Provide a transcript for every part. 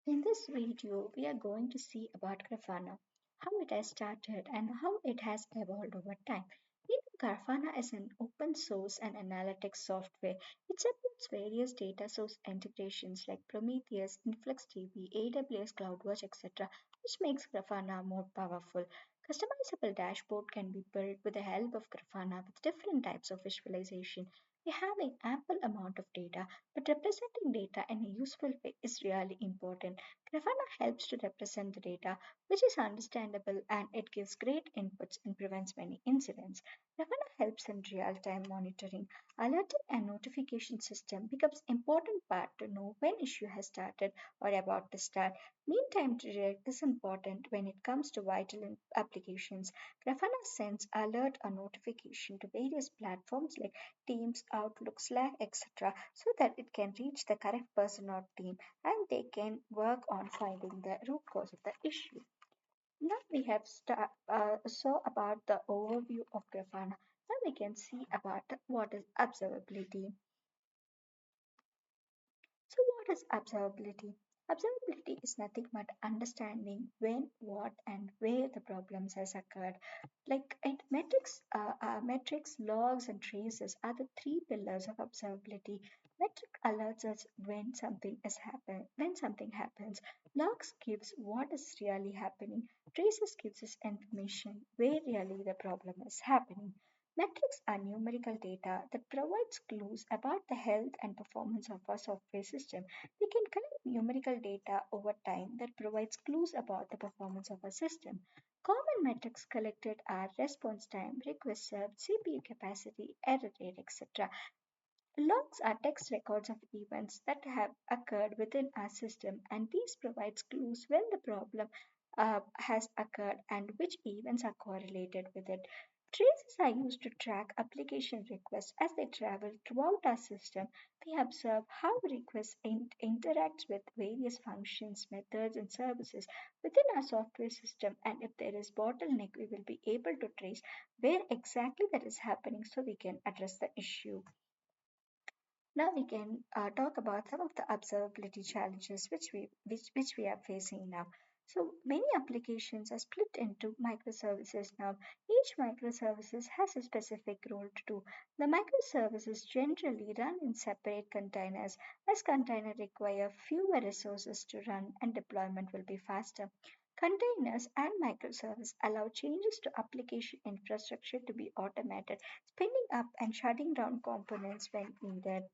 In this video, we are going to see about Grafana, how it has started and how it has evolved over time. Grafana is an open source and analytics software. It supports various data source integrations like Prometheus, InfluxDB, AWS CloudWatch, etc., which makes Grafana more powerful. Customizable dashboard can be built with the help of Grafana with different types of visualization. We have an ample amount of data, but representing data in a useful way is really important. Grafana helps to represent the data, which is understandable and it gives great inputs and prevents many incidents. Grafana helps in real-time monitoring. Alerting and notification system becomes important part to know when issue has started or about to start. Meantime direct is important when it comes to vital applications. Grafana sends alert or notification to various platforms like Teams, Outlook, Slack, etc., so that it can reach the correct person or team and they can work on finding the root cause of the issue. Now we have saw about the overview of Grafana. Now we can see about what is observability. So, what is observability? Observability is nothing but understanding when, what, and where the problems has occurred. Like it, metrics, logs, and traces are the three pillars of observability. Metric alerts us when something happens. Logs gives what is really happening. Traces gives us information where really the problem is happening. Metrics are numerical data that provides clues about the health and performance of our software system. We can collect numerical data over time that provides clues about the performance of our system. Common metrics collected are response time, request served, CPU capacity, error rate, etc. Logs are text records of events that have occurred within our system, and these provides clues when the problem has occurred and which events are correlated with it. Traces are used to track application requests as they travel throughout our system. We observe how requests interacts with various functions, methods, and services within our software system. And if there is bottleneck, we will be able to trace where exactly that is happening so we can address the issue. Now we can talk about some of the observability challenges which we are facing now. So many applications are split into microservices now. Each microservices has a specific role to do. The microservices generally run in separate containers as containers require fewer resources to run and deployment will be faster. Containers and microservices allow changes to application infrastructure to be automated, spinning up and shutting down components when needed.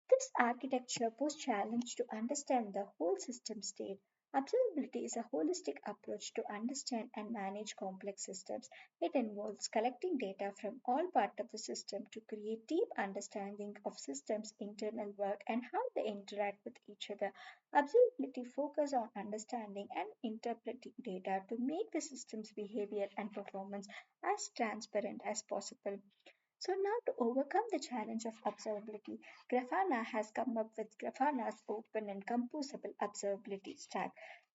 This architecture poses challenge to understand the whole system state. Observability is a holistic approach to understand and manage complex systems. It involves collecting data from all parts of the system to create deep understanding of systems' internal work and how they interact with each other. Observability focuses on understanding and interpreting data to make the system's behavior and performance as transparent as possible. So now to overcome the challenge of observability, Grafana has come up with Grafana's open and composable observability stack.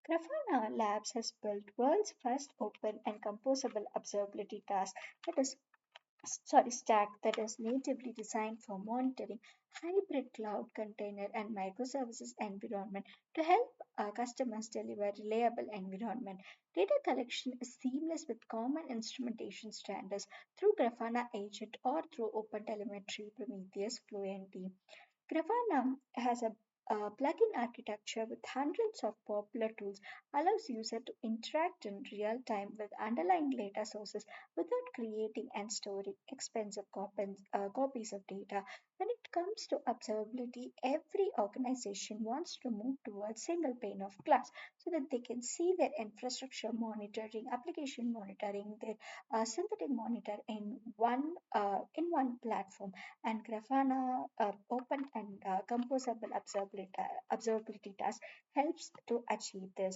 Grafana Labs has built world's first open and composable observability task that is stack that is natively designed for monitoring hybrid cloud container and microservices environment to help our customers deliver reliable environment. Data collection is seamless with common instrumentation standards through Grafana agent or through OpenTelemetry Prometheus Fluently. Grafana has a plugin architecture with hundreds of popular tools, allows user to interact in real time with underlying data sources without creating and storing expensive copies of data. When it comes to observability, every organization wants to move towards single pane of glass so that they can see their infrastructure monitoring, application monitoring, their synthetic monitor in one platform. And Grafana open and composable observability task helps to achieve this.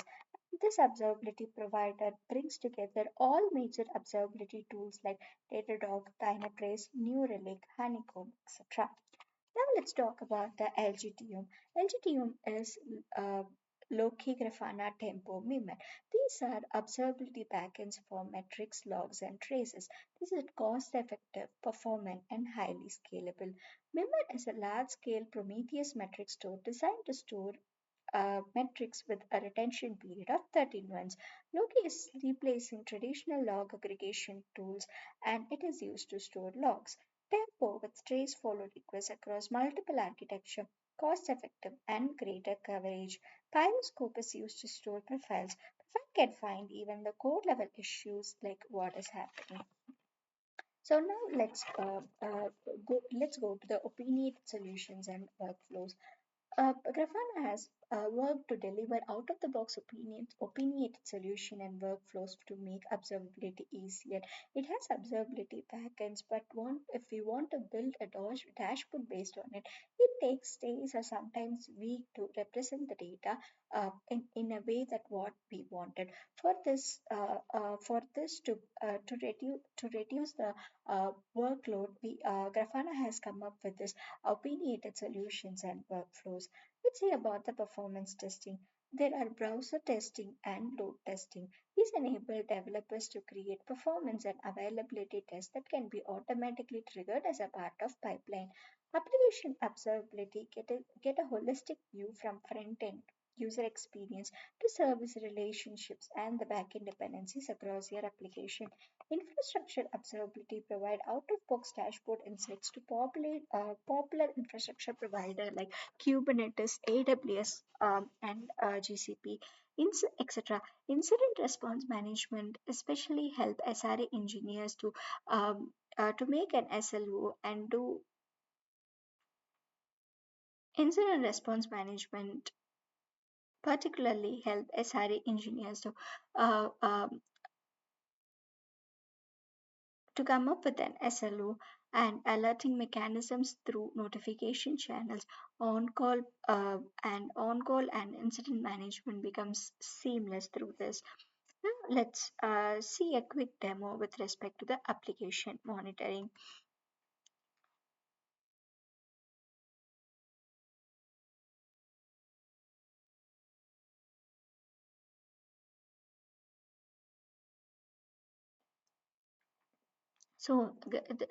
This observability provider brings together all major observability tools like Datadog, Dynatrace, New Relic, Honeycomb, etc. Now let's talk about the LGTM. LGTM is Loki, Grafana, Tempo, Mimet. These are observability backends for metrics, logs, and traces. This is cost effective, performant, and highly scalable. Mimet is a large scale Prometheus metric store designed to store metrics with a retention period of 13 months. Loki is replacing traditional log aggregation tools and it is used to store logs. Tempo with trace follow requests across multiple architecture, cost effective and greater coverage. Pyroscope is used to store profiles. Profile can find even the code level issues like what is happening. So now let's go to the opinionated solutions and workflows. Grafana has worked to deliver out-of-the-box opinionated solution and workflows to make observability easier. It has observability backends, but if we want to build a dashboard based on it, it takes days or sometimes weeks to represent the data in a way that what we wanted. For this to reduce the workload, Grafana has come up with this opinionated solutions and workflows. Let's see about the performance testing. There are browser testing and load testing. These enable developers to create performance and availability tests that can be automatically triggered as a part of pipeline. Application observability get a holistic view from front end user experience to service relationships and the backend dependencies across your application. Infrastructure observability provide out-of-box dashboard insights to popular infrastructure provider like Kubernetes, AWS, and GCP, etc. Incident response management especially help SRE engineers to make an SLO and do incident response management particularly help SRE engineers uh, um, to come up with an SLO and alerting mechanisms through notification channels. On call and incident management becomes seamless through this. Now let's see a quick demo with respect to the application monitoring. So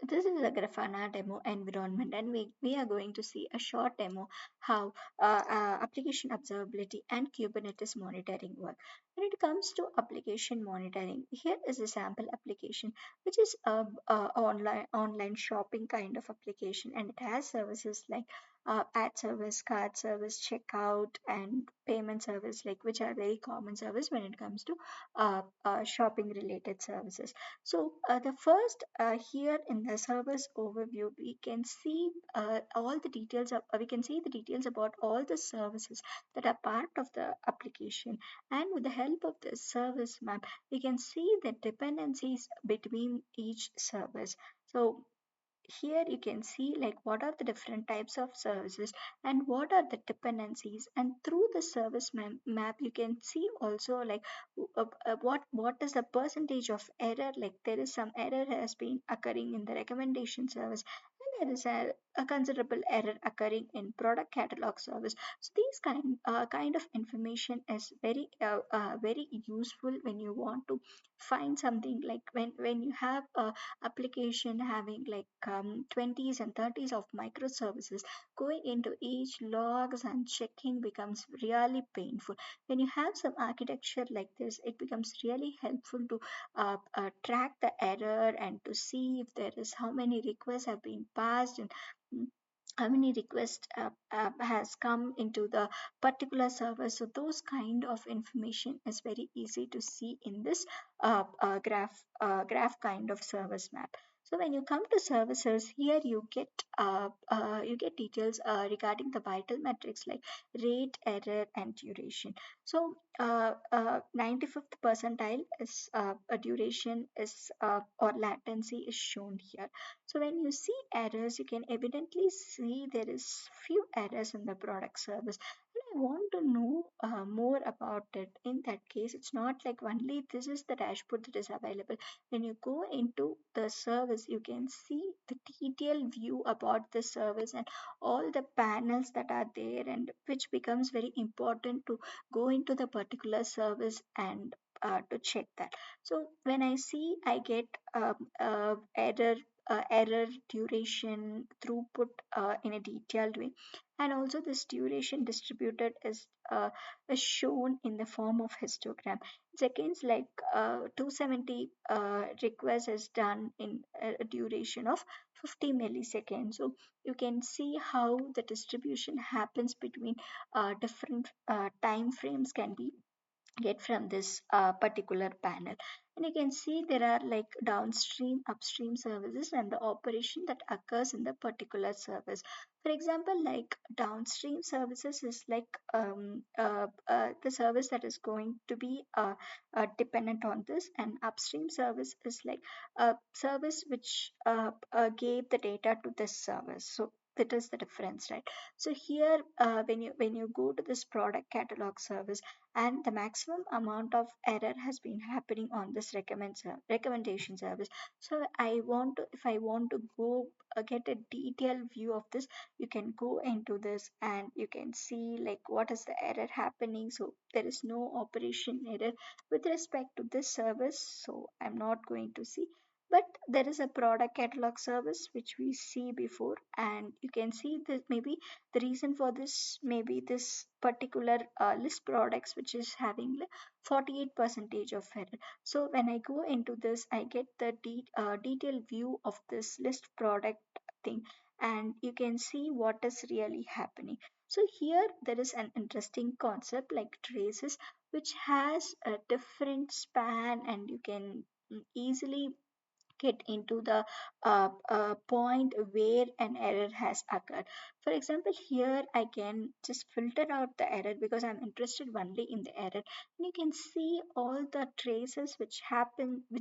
this is a Grafana demo environment, and we are going to see a short demo how application observability and Kubernetes monitoring work. When it comes to application monitoring, here is a sample application, which is a online shopping kind of application, and it has services like ad service, card service, checkout, and payment service, like which are very common service when it comes to shopping related services. So the first here in the service overview, we can see all the details of we can see the details about all the services that are part of the application, and with the help of the service map, we can see the dependencies between each service. So here you can see like what are the different types of services and what are the dependencies, and through the service map you can see also like what is the percentage of error, like there is some error has been occurring in the recommendation service, and there is a considerable error occurring in product catalog service. So these kind of information is very useful when you want to find something, like when you have a application having like 20s and 30s of microservices, going into each logs and checking becomes really painful. When you have some architecture like this, it becomes really helpful to track the error and to see if there is how many requests have been passed, and mm, how many requests has come into the particular server. So those kind of information is very easy to see in this graph kind of service map. So when you come to services, here you get details regarding the vital metrics like rate, error, and duration. So 95th percentile is a duration is or latency is shown here. So when you see errors, you can evidently see there is few errors in the product service. And I want to know more about it. In that case, it's not like only this is the dashboard that is available. When you go into the service, you can see the detailed view about the service and all the panels that are there, and which becomes very important to go into the particular service and to check that. So when I see, I get error, duration, throughput in a detailed way. And also this duration distributed is shown in the form of histogram. Seconds like 270 requests is done in a duration of 50 milliseconds. So you can see how the distribution happens between different time frames can be get from this particular panel. And you can see there are like downstream upstream services and the operation that occurs in the particular service. For example, like downstream services is like the service that is going to be dependent on this, and upstream service is like a service which gave the data to this service. So that is the difference, right? So here when you go to this product catalog service, and the maximum amount of error has been happening on this recommendation service. So if I want to go get a detailed view of this, you can go into this and you can see like what is the error happening. So there is no operation error with respect to this service, so I'm not going to see. But there is a product catalog service which we see before, and you can see that maybe the reason for this may be this particular list products which is having like 48 percentage of error. So when I go into this, I get the detailed view of this list product thing, and you can see what is really happening. So here there is an interesting concept like traces, which has a different span, and you can easily get into the point where an error has occurred. For example, here I can just filter out the error because I'm interested only in the error. And you can see all the traces which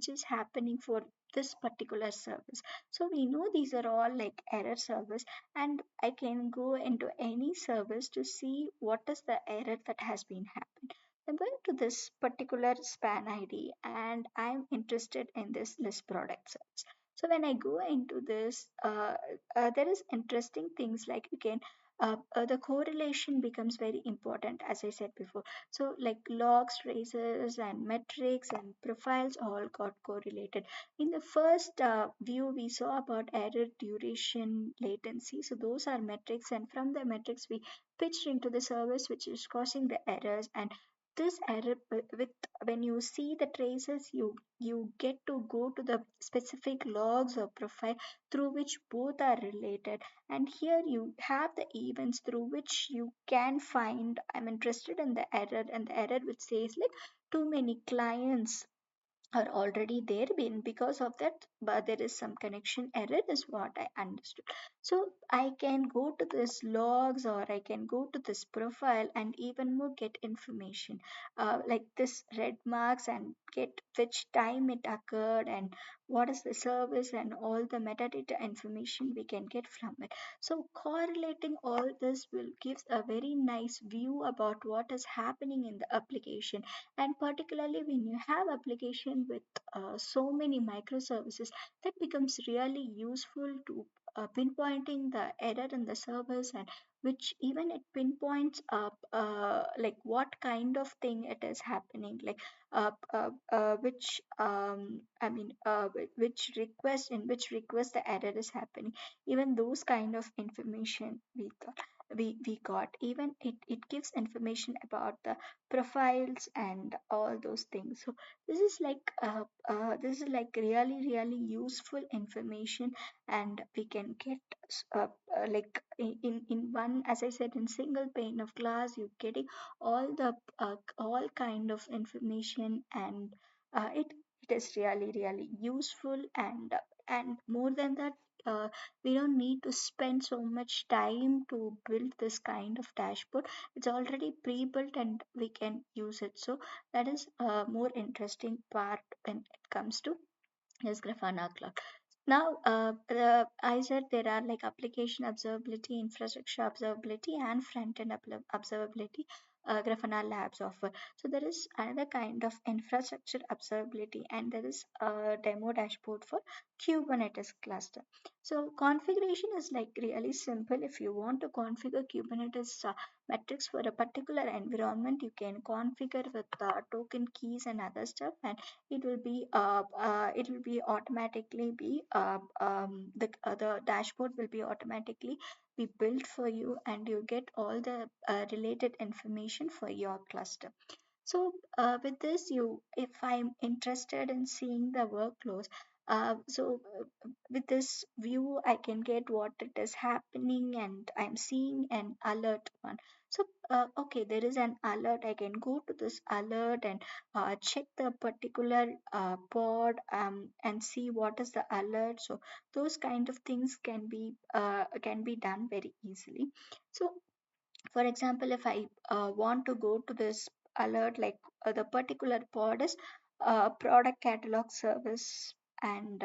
is happening for this particular service. So we know these are all like error service, and I can go into any service to see what is the error that has been happened. I'm going to this particular span ID and I'm interested in this list product service. So when I go into this, there is interesting things like you can the correlation becomes very important as I said before. So like logs, traces, and metrics and profiles all got correlated. In the first view, we saw about error duration, latency. So those are metrics, and from the metrics we pitched into the service which is causing the errors. And this error with when you see the traces, you get to go to the specific logs or profile through which both are related, and here you have the events through which you can find I'm interested in the error, and the error which says like too many clients are already there been because of that, but there is some connection error is what I understood. So I can go to this logs or I can go to this profile and even more get information like this red marks and get which time it occurred and what is the service and all the metadata information we can get from it. So correlating all this will gives a very nice view about what is happening in the application. And particularly when you have application with so many microservices, that becomes really useful to pinpointing the error in the service, and which even it pinpoints up like what kind of thing it is happening, like which I mean which request the error is happening. Even those kind of information we got. Even it gives information about the profiles and all those things. So this is like really useful information, and we can get like in one, as I said, in single pane of glass you getting all kind of information, and it is really useful. And more than that, we don't need to spend so much time to build this kind of dashboard. It's already pre-built and we can use it. So that is a more interesting part when it comes to this Grafana cloud. Now, I said there are like application observability, infrastructure observability, and front-end observability. Grafana Labs offer. So there is another kind of infrastructure observability, and there is a demo dashboard for Kubernetes cluster. So configuration is like really simple. If you want to configure Kubernetes metrics for a particular environment, you can configure with token keys and other stuff, and it will be automatically be the dashboard will be automatically be built for you, and you get all the related information for your cluster. So with this, you if I'm interested in seeing the workflows, with this view, I can get what it is happening, and I'm seeing an alert one. So okay, there is an alert. I can go to this alert and check the particular pod and see what is the alert. So those kind of things can be done very easily. So for example, if I want to go to this alert, like the particular pod is product catalog service, and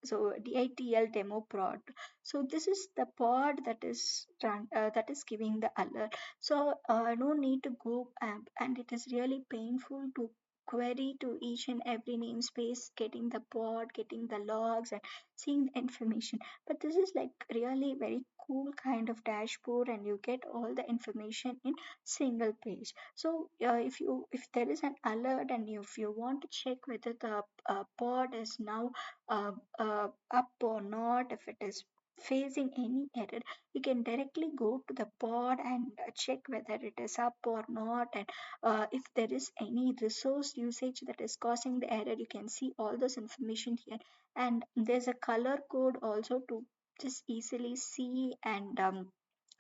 so DITL demo prod. So this is the pod that is that is giving the alert. So no need to go, and it is really painful to query to each and every namespace, getting the pod, getting the logs, and seeing the information. But this is like really very cool kind of dashboard, and you get all the information in single page. So if there is an alert, and if you want to check whether the pod is now up or not, if it is facing any error, you can directly go to the pod and check whether it is up or not, and if there is any resource usage that is causing the error, you can see all those information here. And there's a color code also to just easily see and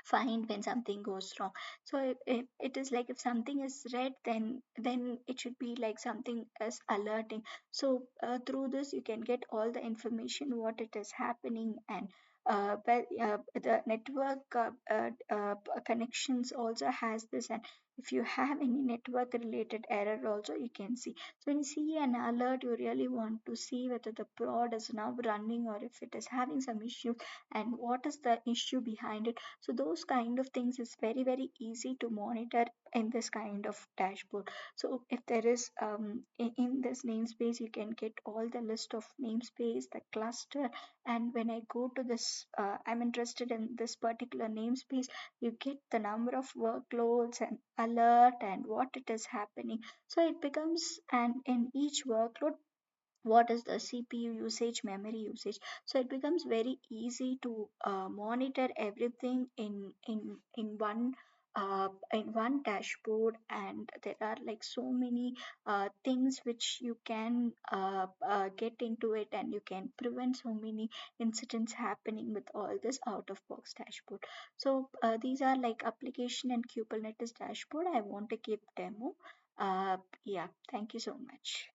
find when something goes wrong. So it is like if something is red, then it should be like something is alerting. So through this you can get all the information what it is happening. And the network connections also has this, and if you have any network related error also, you can see. So when you see an alert, you really want to see whether the prod is now running, or if it is having some issue, and what is the issue behind it. So those kind of things is very very easy to monitor in this kind of dashboard. So if there is in this namespace, you can get all the list of namespace, the cluster, and when I go to this I'm interested in this particular namespace, you get the number of workloads and alert and what it is happening. So it becomes, and in each workload, what is the CPU usage, memory usage. So it becomes very easy to monitor everything in one dashboard. And there are like so many things which you can get into it, and you can prevent so many incidents happening with all this out of box dashboard. So these are like application and Kubernetes dashboard I want to give demo. Yeah, thank you so much.